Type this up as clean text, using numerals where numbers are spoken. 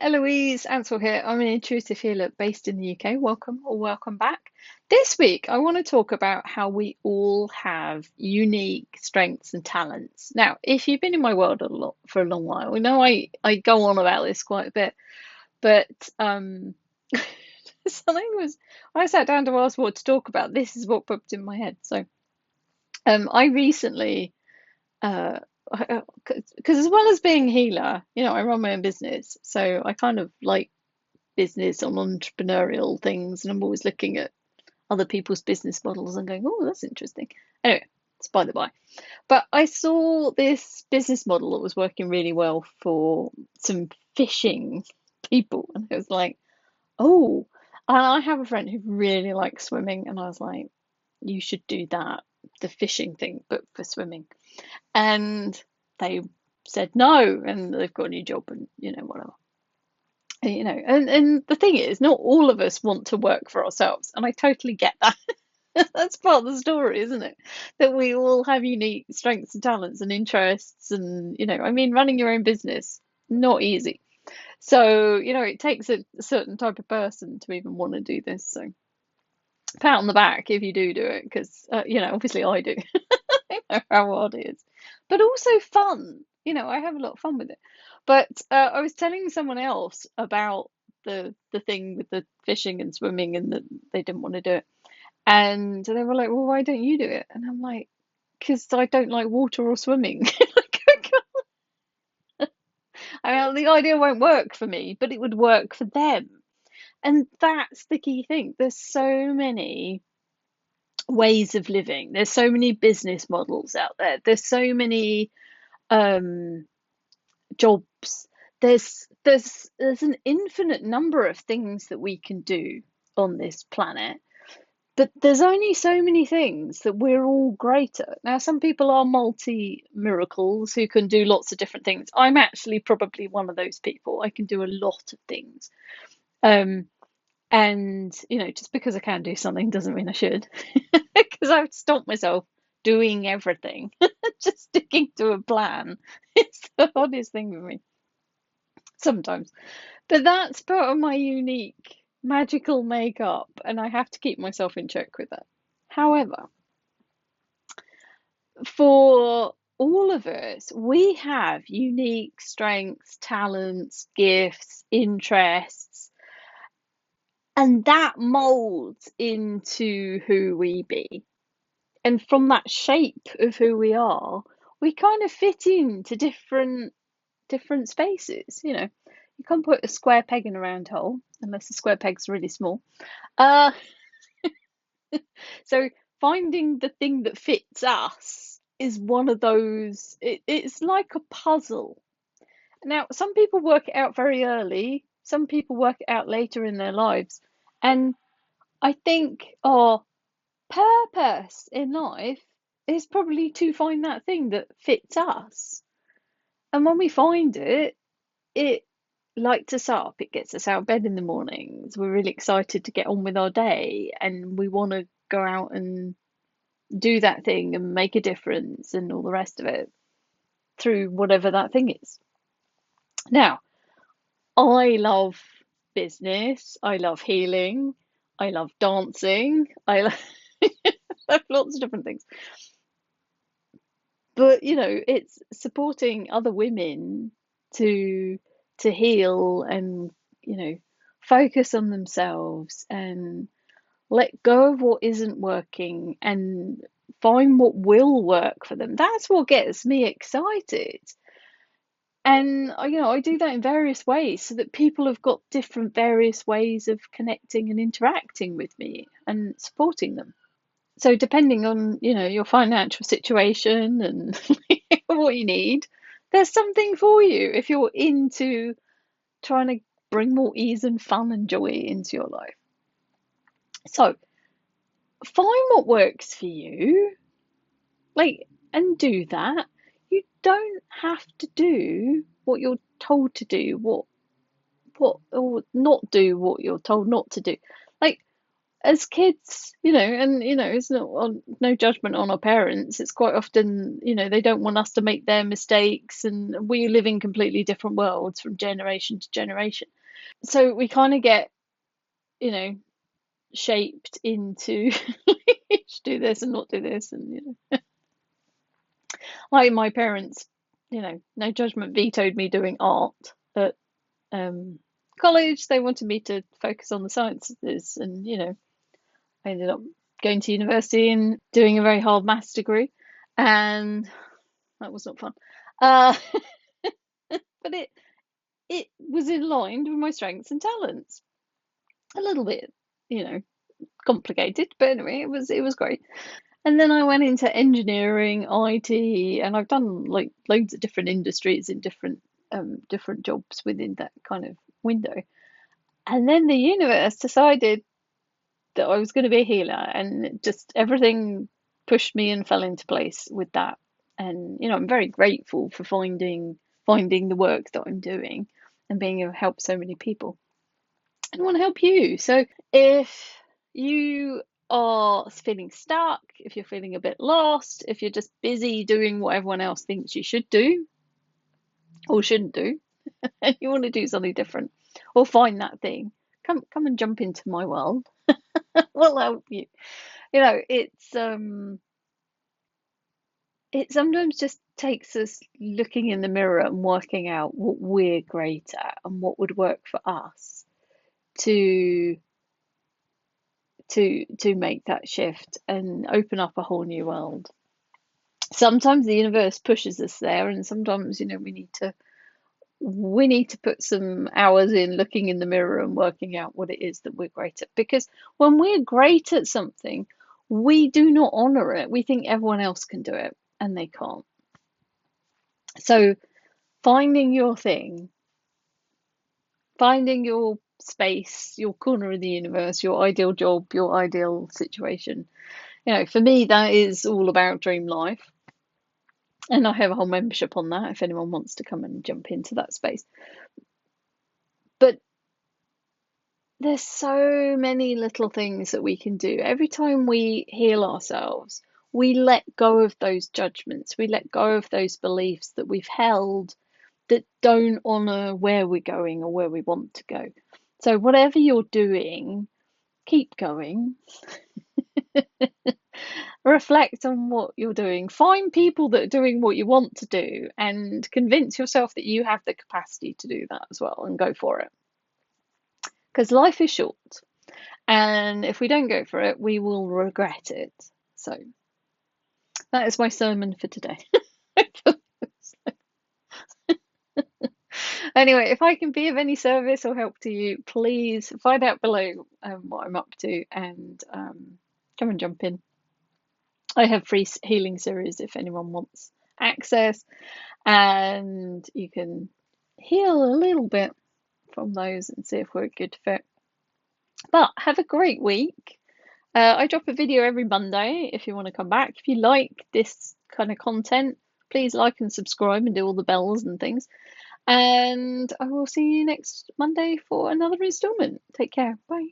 Hi, Eloise Ansell here. I'm an intuitive healer based in the UK. Welcome or welcome back. This week, I want to talk about how we all have unique strengths and talents. Now, if you've been in my world a lot for a long while, we know I go on about this quite a bit, but something was when I sat down to ask what to talk about, this is what popped in my head. So, I recently uh because as well as being a healer, I run my own business, so I kind of like business on entrepreneurial things, and I'm always looking at other people's business models and going, oh, that's interesting. Anyway, it's by the by. But I saw this business model that was working really well for some fishing people, and I was like, oh, and I have a friend who really likes swimming, and I was like, you should do that, the fishing thing, but for swimming. And they said no, and they've got a new job, and whatever. And the thing is, not all of us want to work for ourselves, and I totally get that. That's part of the story, isn't it? That we all have unique strengths and talents and interests, and I mean, running your own business, not easy. So, it takes a certain type of person to even want to do this. So, pat on the back if you do it, because obviously I do. I know how hard it is, but also fun. I have a lot of fun with it. But I was telling someone else about the thing with the fishing and swimming, and that they didn't want to do it, and they were like, "Well, why don't you do it?" And I'm like, "Because I don't like water or swimming." I mean, the idea won't work for me, but it would work for them, and that's the key thing. There's so many ways of living. There's so many business models out there. There's so many um jobs. There's an infinite number of things that we can do on this planet, but there's only so many things that we're all great at. Now, some people are multi miracles who can do lots of different things. I'm actually probably one of those people. I can do a lot of things. Um, and just because I can do something doesn't mean I should, because I've stopped myself doing everything. Just sticking to a plan. It's the hardest thing for me sometimes. But that's part of my unique magical makeup, and I have to keep myself in check with that. However, for all of us, we have unique strengths, talents, gifts, interests, and that molds into who we be. And from that shape of who we are, we kind of fit into different spaces. You can't put a square peg in a round hole unless the square peg's really small. Uh, so finding the thing that fits us is one of those. It's like a puzzle. Now, some people work it out very early. Some people work it out later in their lives, and I think our purpose in life is probably to find that thing that fits us. And when we find it, it lights us up. It gets us out of bed in the mornings. We're really excited to get on with our day, and we want to go out and do that thing and make a difference and all the rest of it through whatever that thing is. Now, I love business. I love healing. I love dancing. love lots of different things. But it's supporting other women to heal and focus on themselves and let go of what isn't working and find what will work for them. That's what gets me excited. And I do that in various ways so that people have got different various ways of connecting and interacting with me and supporting them. So depending on, your financial situation and what you need, there's something for you if you're into trying to bring more ease and fun and joy into your life. So find what works for you, and do that. You don't have to do what you're told to do, or not do what you're told not to do. Like, as kids, and it's not no judgment on our parents. It's quite often, they don't want us to make their mistakes, and we live in completely different worlds from generation to generation. So we kind of get, you know, shaped into do this and not do this, and like my parents, no judgment, vetoed me doing art at college. They wanted me to focus on the sciences, and I ended up going to university and doing a very hard maths degree, and that was not fun. Uh, but it was in line with my strengths and talents. A little bit, you know, complicated, but anyway, it was great. And then I went into engineering, IT, and I've done like loads of different industries in different jobs within that kind of window. And then the universe decided that I was going to be a healer, and just everything pushed me and fell into place with that. And I'm very grateful for finding the work that I'm doing and being able to help so many people. And I want to help you. So if you are feeling stuck, if you're feeling a bit lost, if you're just busy doing what everyone else thinks you should do or shouldn't do, and you want to do something different or find that thing, come and jump into my world. We'll help you. It sometimes just takes us looking in the mirror and working out what we're great at and what would work for us to make that shift and open up a whole new world. Sometimes the universe pushes us there, and sometimes we need to put some hours in looking in the mirror and working out what it is that we're great at. Because when we're great at something, we do not honor it. We think everyone else can do it, and they can't. So finding your thing, finding your space, your corner of the universe, your ideal job, your ideal situation. For me, that is all about Dream Life. And I have a whole membership on that if anyone wants to come and jump into that space. But there's so many little things that we can do. Every time we heal ourselves, we let go of those judgments, we let go of those beliefs that we've held that don't honor where we're going or where we want to go. So, whatever you're doing, keep going. Reflect on what you're doing. Find people that are doing what you want to do and convince yourself that you have the capacity to do that as well, and go for it. Because life is short. And if we don't go for it, we will regret it. So that is my sermon for today. Anyway, if I can be of any service or help to you, please find out below what I'm up to, and come and jump in. I have free healing series if anyone wants access, and you can heal a little bit from those and see if we're a good fit. But have a great week. I drop a video every Monday if you want to come back. If you like this kind of content, please like and subscribe and do all the bells and things. And I will see you next Monday for another installment. Take care. Bye.